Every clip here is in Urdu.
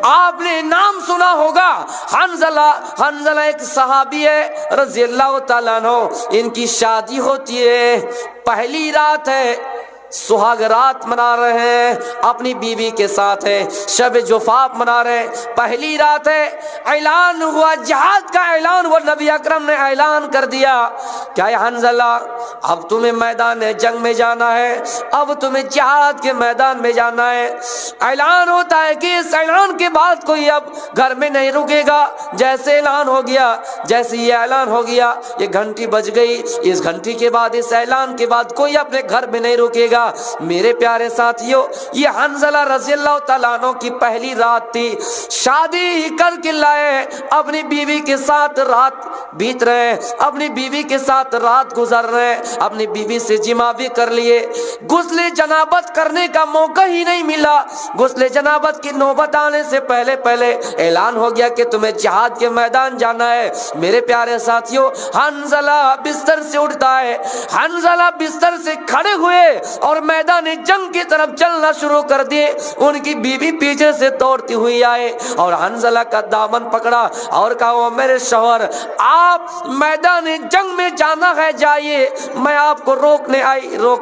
آپ نے نام سنا ہوگا حنزلہ ایک صحابی ہے رضی اللہ تعالیٰ عنہ، ان کی شادی ہوتی ہے، پہلی رات ہے، سہاگ رات منا رہے ہیں، اپنی بیوی کے ساتھ ہے، شب جفاف منا رہے ہیں، پہلی رات ہے، اعلان ہوا، جہاد کا اعلان ہوا، نبی اکرم نے اعلان کر دیا کیا ہے حنزلہ اب تمہیں میدان جنگ میں جانا ہے، اب تمہیں جہاد کے میدان میں جانا ہے۔ اعلان ہوتا ہے کہ اس اعلان کے بعد کوئی اب گھر میں نہیں رکے گا، جیسے اعلان ہو گیا، جیسے یہ اعلان ہو گیا، یہ گھنٹی بج گئی، اس گھنٹی کے بعد، اس اعلان کے بعد کوئی اپنے گھر میں نہیں رکے گا۔ میرے پیارے ساتھیو، یہ حنزلہ رضی اللہ تعالیٰ عنہ کی پہلی رات تھی، شادی کر کے لائے، اپنی بیوی کے ساتھ رات بیت رہے ہیں، اپنی بیوی کے ساتھ رات گزر رہے ہیں، اپنی بیوی سے جماع بھی کر لیے، غسل جنابت کرنے کا موقع ہی نہیں ملا۔ غسل جنابت کی نوبت آنے سے پہلے اعلان ہو گیا کہ تمہیں جہاد کے میدان جانا ہے۔ میرے پیارے ساتھیو، حنزلہ بستر سے اٹھتا ہے، حنزلہ بستر سے کھڑے ہوئے اور میدان جنگ کی طرف چلنا شروع کر دیے۔ ان کی بیوی پیچھے سے دوڑتی ہوئی آئے اور حنزلہ کا دامن پکڑا اور کہا وہ میرے شوہر، آپ میدان جنگ میں جانا ہے جائیے، میں آپ کو روکنے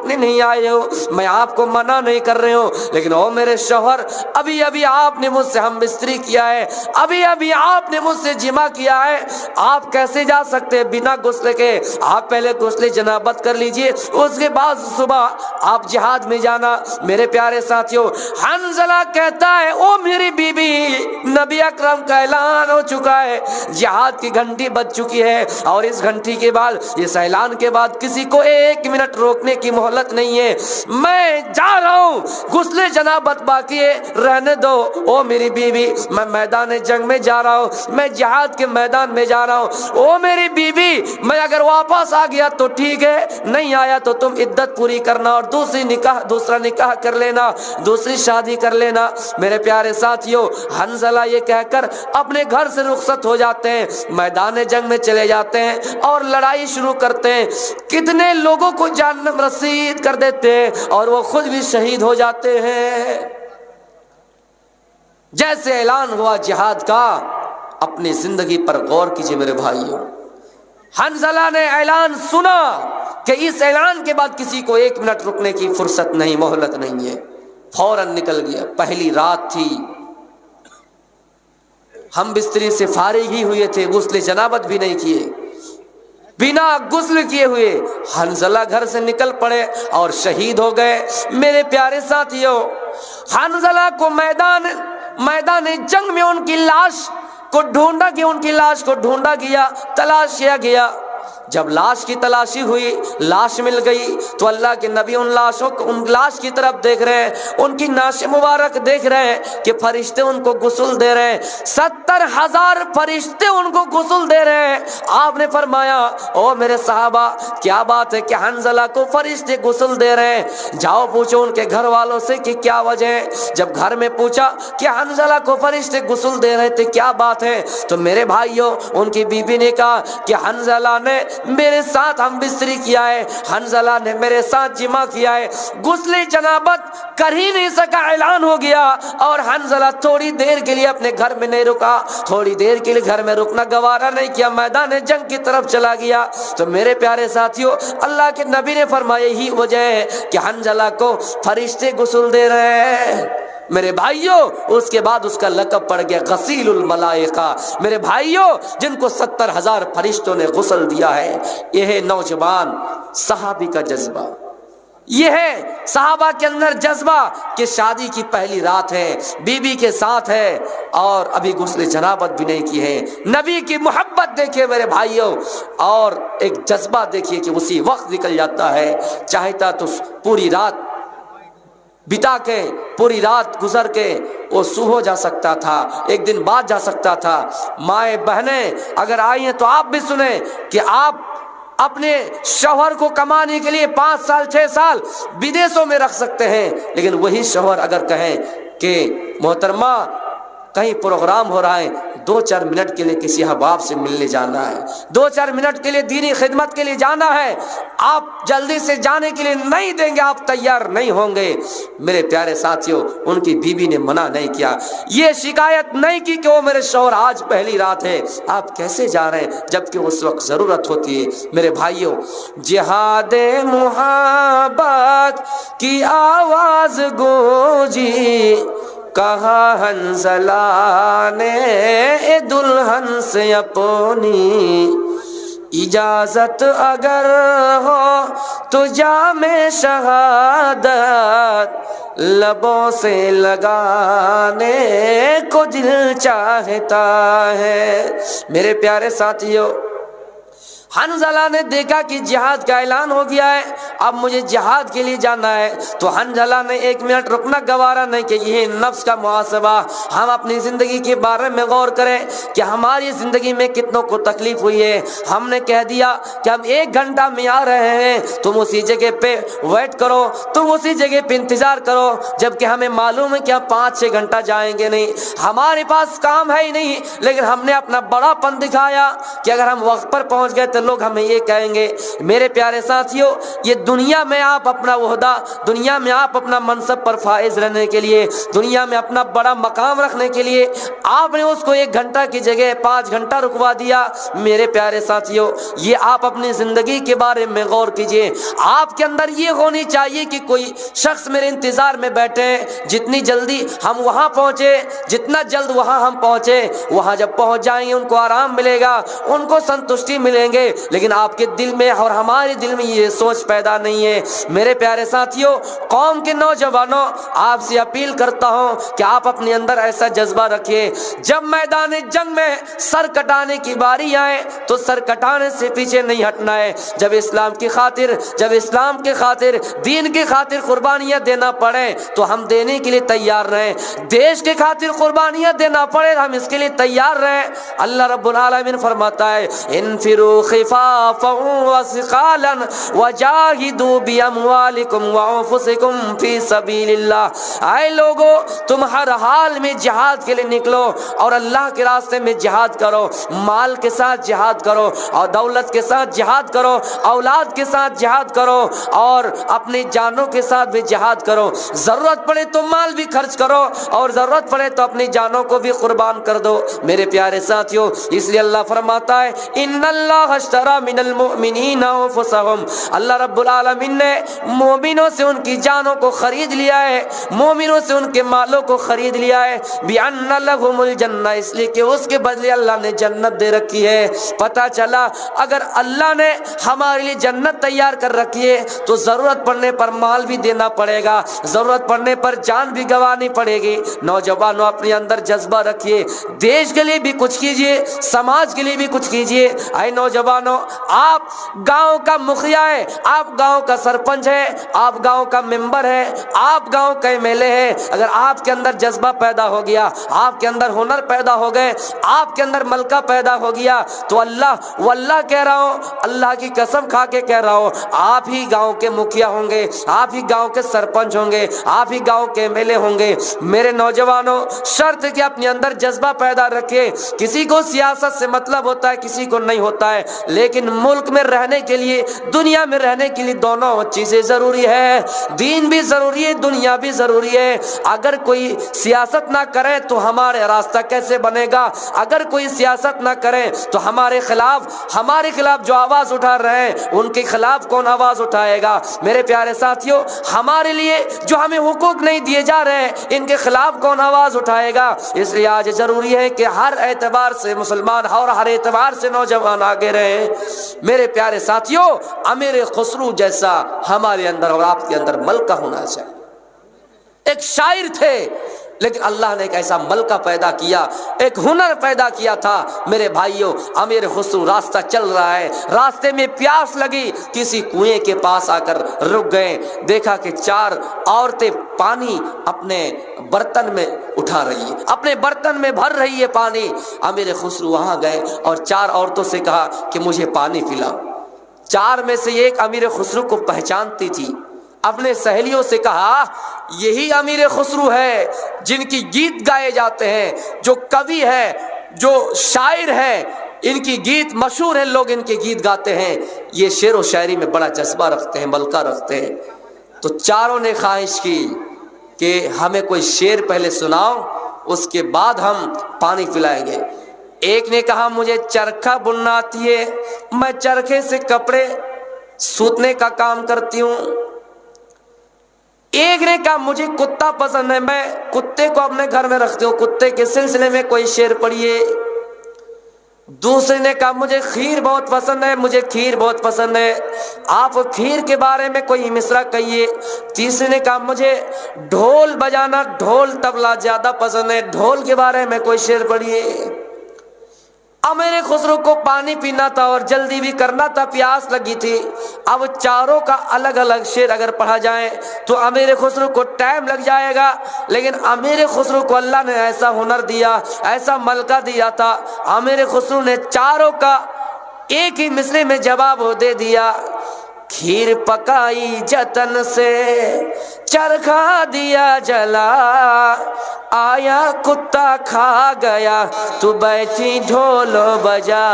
نہیں آئے ہوں، میں آپ کو منع نہیں کر رہے ہوں، لیکن او میرے شوہر، ابھی آپ نے مجھ سے ہم بستری کیا ہے، ابھی آپ نے مجھ سے جماع کیا ہے، آپ کیسے جا سکتے بنا غسل کے؟ آپ پہلے غسل جنابت کر لیجئے، اس کے بعد صبح آپ جہاد میں جانا۔ میرے پیارے ساتھیوں، حنزلہ کہتا ہے او میری بیوی، نبی اکرم کا اعلان ہو چکا ہے، جہاد کی گھنٹی بج چکی ہے، اور اس گھنٹی کے بعد، اس اعلان کے بعد کسی کو ایک منٹ روکنے کی مہلت نہیں ہے، میں جا رہا ہوں، غسل جنابت باقی ہے، رہنے دو او میری بیوی، میں میدان جنگ میں جا رہا ہوں، میں جہاد کے میدان میں جا رہا ہوں، او میری بیوی، میں اگر واپس آ گیا تو ٹھیک ہے، نہیں آیا تو تم عدت پوری کرنا اور دوسرا نکاح کر لینا، دوسری شادی کر لینا۔ میرے پیارے ساتھیوں، حنزلہ یہ کہہ کر اپنے گھر سے رخصت ہو جاتے ہیں، میدان جنگ میں چلے جاتے ہیں اور لڑائی شروع کرتے ہیں، کتنے لوگوں کو جہنم رسید کر دیتے ہیں اور وہ خود بھی شہید ہو جاتے ہیں۔ جیسے اعلان ہوا جہاد کا، اپنی زندگی پر غور کیجئے میرے بھائیوں، حنزلہ نے اعلان سنا کہ اس اعلان کے بعد کسی کو ایک منٹ رکنے کی فرصت نہیں، مہلت نہیں ہے، فوراً نکل گیا۔ پہلی رات تھی، ہم بستری سے فارغ ہی ہوئے تھے، غسل جنابت بھی نہیں کیے، بنا غسل کیے ہوئے حنزلہ گھر سے نکل پڑے اور شہید ہو گئے۔ میرے پیارے ساتھیوں، حنزلہ کو میدان جنگ میں ان کی لاش کو ڈھونڈا گیا، تلاش کیا گیا۔ جب لاش کی تلاشی ہوئی، لاش مل گئی تو اللہ کے نبی ان لاش کی طرف دیکھ رہے ہیں، ان کی ناش مبارک دیکھ رہے ہیں کہ فرشتے ان کو غسل دے رہے ہیں، 70,000 فرشتے ان کو غسل دے رہے ہیں۔ آپ نے فرمایا او میرے صحابہ، کیا بات ہے کہ حنزلہ کو فرشتے غسل دے رہے ہیں؟ جاؤ پوچھو ان کے گھر والوں سے کہ کیا وجہ ہے۔ جب گھر میں پوچھا کہ حنزلہ کو فرشتے غسل دے رہے تھے، کیا بات ہے؟ تو میرے بھائیوں، ان کی بیوی نے کہا کہ حنزلہ نے میرے ساتھ ہم بستری کیا ہے، حنزلہ نے میرے ساتھ جماع کیا ہے، غسل جنابت کر ہی نہیں سکا، اعلان ہو گیا، اور حنزلہ تھوڑی دیر کے لیے اپنے گھر میں نہیں رکا، تھوڑی دیر کے لیے گھر میں رکنا گوارا نہیں کیا، میدان جنگ کی طرف چلا گیا۔ تو میرے پیارے ساتھیوں، اللہ کے نبی نے فرمایا یہی وجہ ہے کہ حنزلہ کو فرشتے غسل دے رہے ہیں۔ میرے بھائیوں، اس کے بعد اس کا لقب پڑ گیا غسیل الملائکہ۔ میرے بھائیوں، جن کو 70,000 فرشتوں نے غسل دیا ہے، یہ ہے نوجوان صحابی کا جذبہ، یہ ہے صحابہ کے اندر جذبہ کہ شادی کی پہلی رات ہے، بیوی کے ساتھ ہے اور ابھی غسل جنابت بھی نہیں کی ہے۔ نبی کی محبت دیکھیے میرے بھائیوں، اور ایک جذبہ دیکھیے کہ اسی وقت نکل جاتا ہے، چاہتا تو پوری رات بتا کے، پوری رات گزر کے وہ صبح جا سکتا تھا، ایک دن بعد جا سکتا تھا۔ مائیں بہنیں اگر آئی ہیں تو آپ بھی سنیں کہ آپ اپنے شوہر کو کمانے کے لیے 5 سال 6 سال بدیسوں میں رکھ سکتے ہیں، لیکن وہی شوہر اگر کہیں کہ محترمہ کہیں پروگرام ہو رہا ہے، 2-4 منٹ کے لیے کسی احباب سے ملنے جانا ہے، 2-4 منٹ کے لیے دینی خدمت کے لیے جانا ہے، آپ جلدی سے جانے کے لیے نہیں دیں گے، آپ تیار نہیں ہوں گے۔ میرے پیارے ساتھیوں، ان کی بیوی نے منع نہیں کیا، یہ شکایت نہیں کی کہ وہ میرے شوہر آج پہلی رات ہے، آپ کیسے جا رہے ہیں، جبکہ اس وقت ضرورت ہوتی ہے۔ میرے بھائیوں، جہاد محبت کی آواز گونجی، کہا حنظلہ نے دلہن سے اپنی، اجازت اگر ہو تو جام شہادت لبوں سے لگانے کو دل چاہتا ہے۔ میرے پیارے ساتھیوں، حنظلہ نے دیکھا کہ جہاد کا اعلان ہو گیا ہے، اب مجھے جہاد کے لیے جانا ہے، تو حنظلہ نے 1 منٹ رکنا گوارا نہیں کہ یہ نفس کا محاسبہ، ہم اپنی زندگی کے بارے میں غور کریں کہ ہماری زندگی میں کتنوں کو تکلیف ہوئی ہے۔ ہم نے کہہ دیا کہ ہم 1 گھنٹہ میں آ رہے ہیں، تم اسی جگہ پہ ویٹ کرو، تم اسی جگہ پہ انتظار کرو، جبکہ ہمیں معلوم ہے کہ ہم 5-6 گھنٹہ جائیں گے نہیں، ہمارے پاس کام ہے ہی نہیں، لیکن ہم نے اپنا بڑا پن دکھایا کہ اگر ہم وقت پر پہنچ گئے تو لوگ ہمیں یہ کہیں گے۔ میرے پیارے ساتھیوں، یہ دنیا میں آپ اپنا عہدہ، دنیا میں آپ اپنا منصب پر فائز رہنے کے لیے، دنیا میں اپنا بڑا مقام رکھنے کے لیے آپ نے اس کو 1 گھنٹہ کی جگہ 5 گھنٹہ رکوا دیا۔ میرے پیارے ساتھیوں، یہ آپ اپنی زندگی کے بارے میں غور کیجئے، آپ کے اندر یہ ہونی چاہیے کہ کوئی شخص میرے انتظار میں بیٹھے، جتنی جلدی ہم وہاں پہنچے، جتنا جلد وہاں ہم پہنچے، وہاں جب پہنچ جائیں گے ان کو آرام ملے گا، ان کو سنتشٹی ملیں گے، لیکن آپ کے دل میں اور ہمارے دل میں یہ سوچ پیدا نہیں ہے۔ میرے پیارے ساتھیوں، قوم کے نوجوانوں، آپ سے اپیل کرتا ہوں کہ آپ اپنے اندر ایسا جذبہ رکھیے، جب میدان جنگ میں سر کٹانے کی باری آئے تو سر کٹانے سے پیچھے نہیں ہٹنا ہے۔ جب اسلام کی خاطر، جب اسلام کے خاطر، دین کی خاطر قربانیاں دینا پڑے تو ہم دینے کے لیے تیار رہیں، دیش کے خاطر قربانیاں دینا پڑے ہم اس کے لیے تیار رہیں۔ اللہ رب العالمین فرماتا ہے، انفروا خفافا وثقالا وجاہدوا باموالکم وانفسکم فی سبیل اللہ۔ اے لوگو، تم ہر حال میں جہاد کے لیے نکلو اور اللہ کے راستے میں جہاد کرو، مال کے ساتھ جہاد کرو اور دولت کے ساتھ جہاد کرو، اولاد کے ساتھ جہاد کرو اور اپنی جانوں کے ساتھ بھی جہاد کرو، ضرورت پڑے تو مال بھی خرچ کرو اور ضرورت پڑے تو اپنی جانوں کو بھی قربان کر دو۔ میرے پیارے ساتھیوں، اس لیے اللہ فرماتا ہے، ان اللہ اشتری من المؤمنین انفسهم، اللہ رب العالمین نے مومنوں سے ان کی جانوں کو خرید لیا ہے، مومنوں سے ان کے مالوں کو خرید لیا ہے، بان لهم الجنہ، اس لیے کہ اس کے بدلے اللہ نے جنت دے رکھی ہے۔ پتہ چلا اگر اللہ نے ہمارے لیے جنت تیار کر رکھی ہے تو ضرورت پڑنے پر مال بھی دینا پڑے گا، ضرورت پڑنے پر جان بھی گنوانی پڑے گی۔ نوجوانوں، اپنے اندر جذبہ رکھیے، دیش کے لیے بھی کچھ کیجئے، سماج کے لیے بھی کچھ کیجئے۔ اے نوجوانوں، آپ گاؤں کا مکھیا ہے، آپ گاؤں کا سرپنچ ہے، آپ گاؤں کا ممبر ہے، آپ گاؤں کا ایم ایل اے ہے، اگر آپ کے اندر جذبہ پیدا ہو گیا، آپ کے اندر ہنر پیدا ہو گئے، آپ کے اندر ملکہ پیدا ہو گیا تو واللہ کہہ رہا ہوں، اللہ کی قسم کھا کے کہہ رہا ہوں، آپ ہی گاؤں کے مکھیا ہوں گے، آپ ہی گاؤں کے سرپنچ ہوں گے، آپ ہی گاؤں کے ایم ایل اے ہوں گے۔ میرے نوجوانوں، شرط کہ اپنے اندر جذبہ پیدا رکھے۔ کسی کو سیاست سے مطلب ہوتا ہے، کسی کو نہیں ہوتا ہے، لیکن ملک میں رہنے کے لیے، دنیا میں رہنے کے لیے دونوں چیزیں ضروری ہے، دین بھی ضروری ہے، دنیا بھی ضروری ہے۔ اگر کوئی سیاست نہ کرے تو ہمارے راستہ کیسے بنے گا؟ اگر کوئی سیاست نہ کرے تو ہمارے خلاف جو آواز اٹھا رہے ہیں ان کے خلاف کون آواز اٹھائے گا؟ میرے پیارے ساتھیوں، ہمارے لیے جو ہمیں حقوق نہیں دیے جا رہے ہیں ان کے خلاف کون آواز اٹھائے گا؟ اس لیے آج ضروری ہے کہ ہر اعتبار سے مسلمان اور ہر اعتبار سے نوجوان آگے رہیں۔ میرے پیارے ساتھیوں، امیر خسرو جیسا ہمارے اندر اور آپ کے اندر ملکہ ہونا چاہیے۔ ایک شاعر تھے لیکن اللہ نے ایک ایسا ملکہ پیدا کیا، ایک ہنر پیدا کیا تھا۔ میرے بھائیوں، امیر خسرو راستہ چل رہا ہے، راستے میں پیاس لگی، کسی کنویں کے پاس آ کر رک گئے، دیکھا کہ 4 عورتیں پانی اپنے برتن میں اٹھا رہی ہیں، اپنے برتن میں بھر رہی ہے پانی۔ امیر خسرو وہاں گئے اور 4 عورتوں سے کہا کہ مجھے پانی پلاؤ۔ 4 میں سے ایک امیر خسرو کو پہچانتی تھی۔ اپنے سہیلیوں سے کہا یہی امیر خسرو ہے جن کی گیت گائے جاتے ہیں، جو کوی ہے، جو شاعر ہے، ان کی گیت مشہور ہیں، لوگ ان کے گیت گاتے ہیں، یہ شعر و شاعری میں بڑا جذبہ رکھتے ہیں، ملکہ رکھتے ہیں۔ تو چاروں نے خواہش کی کہ ہمیں کوئی شعر پہلے سناؤ، اس کے بعد ہم پانی پلائیں گے۔ ایک نے کہا مجھے چرخہ بننا آتی ہے، میں چرخے سے کپڑے سوتنے کا کام کرتی ہوں۔ ایک نے کہا مجھے کتا پسند ہے، میں کتے کو اپنے گھر میں رکھتی ہوں، کتے کے سلسلے میں کوئی شعر پڑھیے۔ دوسرے نے کہا مجھے کھیر بہت پسند ہے، مجھے کھیر بہت پسند ہے، آپ کھیر کے بارے میں کوئی مصرع کہیے۔ تیسرے نے کہا مجھے ڈھول بجانا، ڈھول طبلہ زیادہ پسند ہے، ڈھول کے بارے میں کوئی شعر پڑھیے۔ امیر خسرو کو پانی پینا تھا اور جلدی بھی کرنا تھا، پیاس لگی تھی۔ اب چاروں کا الگ الگ شعر اگر پڑھا جائے تو امیر خسرو کو ٹائم لگ جائے گا، لیکن امیر خسرو کو اللہ نے ایسا ہنر دیا، ایسا ملکہ دیا تھا، امیر خسرو نے چاروں کا ایک ہی مصرے میں جواب دے دیا۔ کھیر پکائی جتن سے چرخا دیا جلا، آیا کتا کھا گیا تو بیٹھی ڈھول بجا،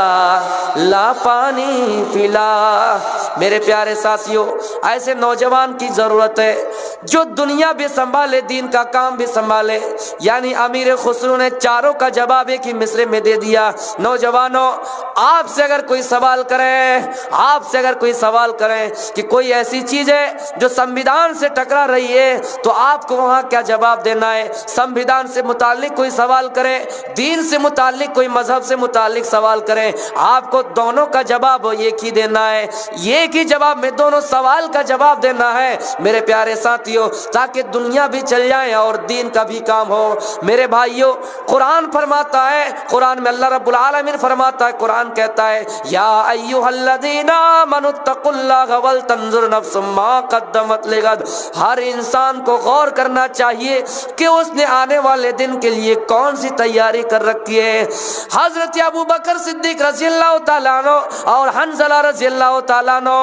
لا پانی پلا۔ میرے پیارے ساتھیوں، ایسے نوجوان کی ضرورت ہے جو دنیا بھی سنبھالے، دین کا کام بھی سنبھالے۔ یعنی امیر خسرو نے چاروں کا جواب ایک ہی مصرے میں دے دیا۔ نوجوانوں، آپ سے اگر کوئی سوال کرے، آپ سے اگر کوئی سوال کرے کہ کوئی ایسی چیز ہے جو سنویدھان سے ٹکرا رہی ہے تو آپ کو وہاں کیا جواب دینا ہے؟ سنویدھان سے متعلق کوئی سوال کرے، دین سے متعلق کوئی مذہب سے متعلق سوال کریں، آپ کو دونوں کا جواب ایک ہی دینا ہے، ایک ہی جواب میں دونوں سوال کا جواب دینا ہے میرے پیارے ساتھیوں، تاکہ دنیا بھی چل جائے اور دین کا بھی کام ہو۔ میرے بھائیوں، قرآن فرماتا ہے، قرآن میں اللہ رب العالمین فرماتا ہے، قرآن کہتا ہے یا ایھا الذین آمنوا اتقوا اللہ ولتنظر نفس ما قدمت لغد۔ ہر انسان کو غور کرنا چاہیے کہ اس نے آنے والے دن کے لیے کون سی تیاری کر رکھی ہے۔ حضرت ابو بکر صدیق رضی اللہ تعالیٰ عنہ اور حنظلہ رضی اللہ تعالیٰ عنہ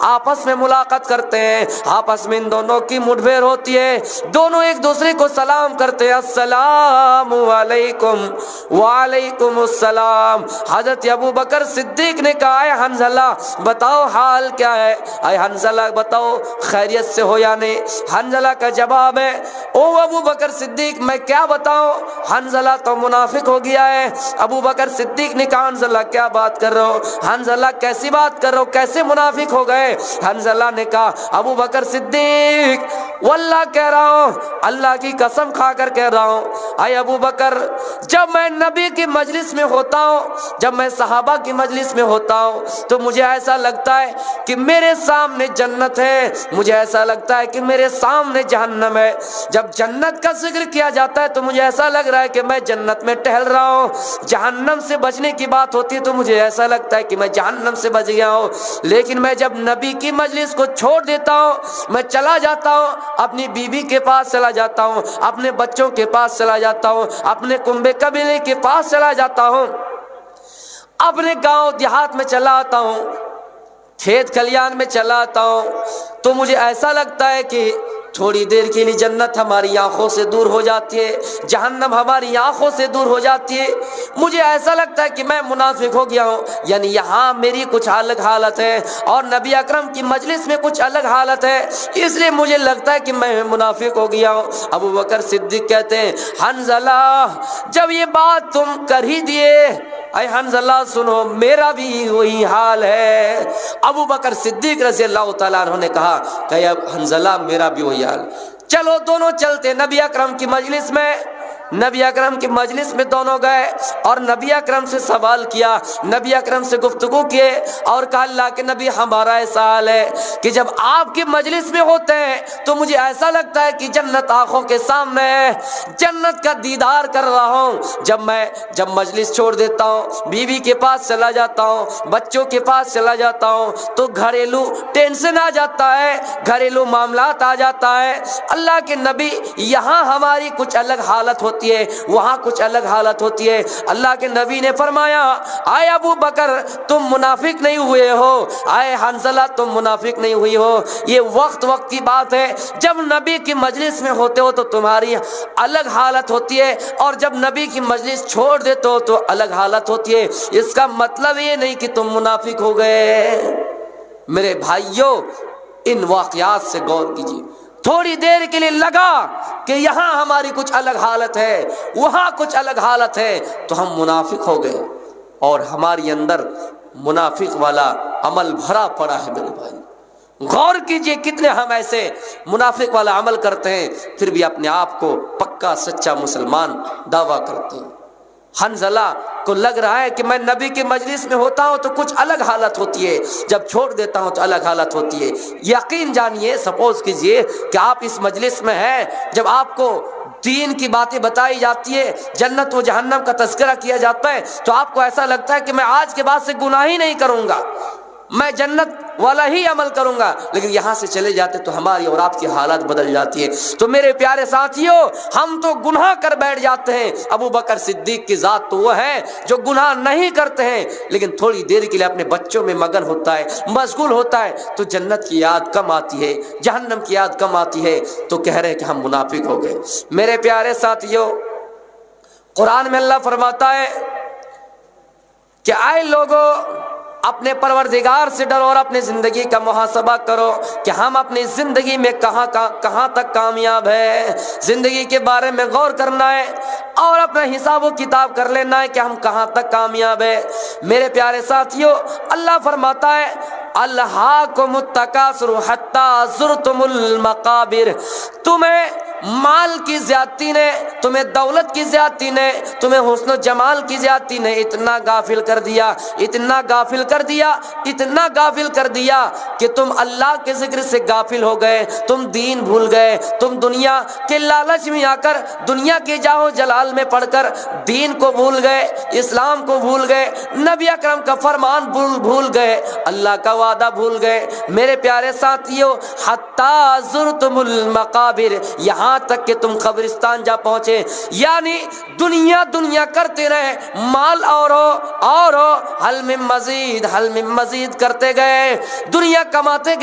آپس میں ملاقات کرتے ہیں، آپس میں ان دونوں کی مٹبھیڑ ہوتی ہے، دونوں ایک دوسرے کو سلام کرتے ہیں، السلام علیکم وعلیکم السلام۔ حضرت ابو بکر صدیق نے کہا اے حنظلہ بتاؤ حال کیا ہے، اے حنظلہ بتاؤ خیریت سے ہو یا نہیں؟ حنظلہ کا جواب ہے او ابو بکر صدیق میں کیا بتاؤں، حنظلہ تو منافق ہو گیا ہے۔ ابو بکر صدیق نے کہا حنظلہ کیا بات کر رہے ہو، حنظلہ کیسی بات کر رہے ہو، کیسے منافق ہو گئے؟ حنظلہ نے کہا ابو بکر صدیق واللہ کہہ رہا ہوں، اللہ کی قسم کھا کر کہہ رہا ہوں، اے ابو بکر جب میں نبی کی مجلس میں ہوتا ہوں، جب میں صحابہ کی مجلس میں ہوتا ہوں تو مجھے ایسا لگتا ہے کہ میرے سامنے جنت ہے، مجھے ایسا لگتا ہے کہ میرے سامنے جہنم ہے۔ جب جنت کا ذکر کیا جاتا ہے تو مجھے ایسا لگ رہا ہے کہ میں جنت میں ٹہل رہا ہوں، جہنم سے بچنے کی بات ہوتی ہے تو مجھے ایسا لگتا ہے کہ میں جہنم سے بچ گیا ہوں۔ لیکن میں جب نبی کی مجلس کو چھوڑ دیتا ہوں، میں چلا جاتا ہوں، اپنی بیوی کے پاس چلا جاتا ہوں، اپنے بچوں کے پاس چلا جاتا ہوں، اپنے کنبے قبیلے کے پاس چلا جاتا ہوں، اپنے گاؤں دیہات میں چلا آتا ہوں، کھیت کھلیان میں چلا آتا ہوں، تو مجھے ایسا لگتا ہے کہ تھوڑی دیر کے لیے جنت ہماری آنکھوں سے دور ہو جاتی ہے، جہنم ہماری آنکھوں سے دور ہو جاتی ہے۔ مجھے ایسا لگتا ہے کہ میں منافق ہو گیا ہوں، یعنی یہاں میری کچھ الگ حالت ہے اور نبی اکرم کی مجلس میں کچھ الگ حالت ہے، اس لیے مجھے لگتا ہے کہ میں منافق ہو گیا ہوں۔ ابو بکر صدیق کہتے ہیں حنظلہ جب یہ بات تم کر ہی دیے، اے حنظلہ سنو میرا بھی وہی حال ہے۔ ابو بکر صدیق رضی اللہ تعالیٰ عنہ نے کہا کہ حنظلہ میرا بھی وہی حال، چلو دونوں چلتے نبی اکرم کی مجلس میں۔ نبی اکرم کی مجلس میں دونوں گئے اور نبی اکرم سے سوال کیا، نبی اکرم سے گفتگو کیے اور کہا اللہ کے نبی ہمارا ایسا حال ہے کہ جب آپ کی مجلس میں ہوتے ہیں تو مجھے ایسا لگتا ہے کہ جنت آنکھوں کے سامنے ہے، جنت کا دیدار کر رہا ہوں۔ جب مجلس چھوڑ دیتا ہوں، بیوی کے پاس چلا جاتا ہوں، بچوں کے پاس چلا جاتا ہوں تو گھریلو ٹینشن آ جاتا ہے، گھریلو معاملات آ جاتا ہے۔ اللہ کے نبی یہاں ہماری کچھ الگ حالت ہوتی ہوتی ہے, وہاں کچھ الگ حالت ہوتی ہے. اللہ کے نبی نے فرمایا آئے ابو بکر تم منافق نہیں ہوئے ہو, آئے حنظلہ تم منافق نہیں ہوئی ہو. یہ وقت کی بات ہے, جب نبی کی مجلس میں ہوتے ہو تو تمہاری الگ حالت ہوتی ہے, اور جب نبی کی مجلس چھوڑ دیتے ہو تو الگ حالت ہوتی ہے. اس کا مطلب یہ نہیں کہ تم منافق ہو گئے. میرے بھائیوں ان واقعات سے غور کیجیے. تھوڑی دیر کے لیے لگا کہ یہاں ہماری کچھ الگ حالت ہے, وہاں کچھ الگ حالت ہے, تو ہم منافق ہو گئے, اور ہماری اندر منافق والا عمل بھرا پڑا ہے. میرے بھائی غور کیجئے کتنے ہم ایسے منافق والا عمل کرتے ہیں, پھر بھی اپنے آپ کو پکا سچا مسلمان دعویٰ کرتے ہیں. حنظلہ کو لگ رہا ہے کہ میں نبی کی مجلس میں ہوتا ہوں تو کچھ الگ حالت ہوتی ہے, جب چھوڑ دیتا ہوں تو الگ حالت ہوتی ہے. یقین جانیے, سپوز کیجئے کہ آپ اس مجلس میں ہیں, جب آپ کو دین کی باتیں بتائی جاتی ہے, جنت و جہنم کا تذکرہ کیا جاتا ہے, تو آپ کو ایسا لگتا ہے کہ میں آج کے بعد سے گناہ ہی نہیں کروں گا, میں جنت والا ہی عمل کروں گا. لیکن یہاں سے چلے جاتے تو ہماری اور آپ کی حالت بدل جاتی ہے. تو میرے پیارے ساتھیوں, ہم تو گناہ کر بیٹھ جاتے ہیں. ابو بکر صدیق کی ذات تو وہ ہے جو گناہ نہیں کرتے ہیں, لیکن تھوڑی دیر کے لیے اپنے بچوں میں مگن ہوتا ہے, مشغول ہوتا ہے, تو جنت کی یاد کم آتی ہے, جہنم کی یاد کم آتی ہے, تو کہہ رہے ہیں کہ ہم منافق ہو گئے. میرے پیارے ساتھیوں, قرآن میں اللہ فرماتا ہے کہ آئے لوگوں اپنے پروردگار سے ڈرو اور اپنی زندگی کا محاسبہ کرو کہ ہم اپنی زندگی میں کہاں تک کامیاب ہے. زندگی کے بارے میں غور کرنا ہے اور اپنا حساب و کتاب کر لینا ہے کہ ہم کہاں تک کامیاب ہے. میرے پیارے ساتھیوں, اللہ فرماتا ہے الہاکم التکاثر حتی زرتم المقابر. تمہیں مال کی زیادتی نے, تمہیں دولت کی زیادتی نے, تمہیں حسن و جمال کی زیادتی نے اتنا غافل کر دیا, اتنا غافل کر دیا, اتنا غافل کر دیا کہ تم اللہ کے ذکر سے غافل ہو گئے, تم دین بھول گئے, تم دنیا کے لالچ میں آ کر, دنیا کے جاہو جلال میں پڑھ کر دین کو بھول گئے, اسلام کو بھول گئے, نبی اکرم کا فرمان بھول گئے, اللہ کا وعدہ بھول گئے. میرے پیارے ساتھیوں, حتی زرتم المقابر, یہاں تک کہ تم قبرستان جا پہنچے, یعنی دنیا کرتے رہے, مال اور حل من مزید کرتے گئے, دنیا کماتے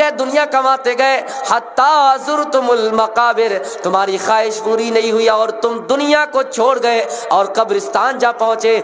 گئے, حتی زرتم المقابر, تمہاری خواہش پوری نہیں ہوئی اور تم دنیا کو چھوڑ گئے اور قبرستان جا پہنچے.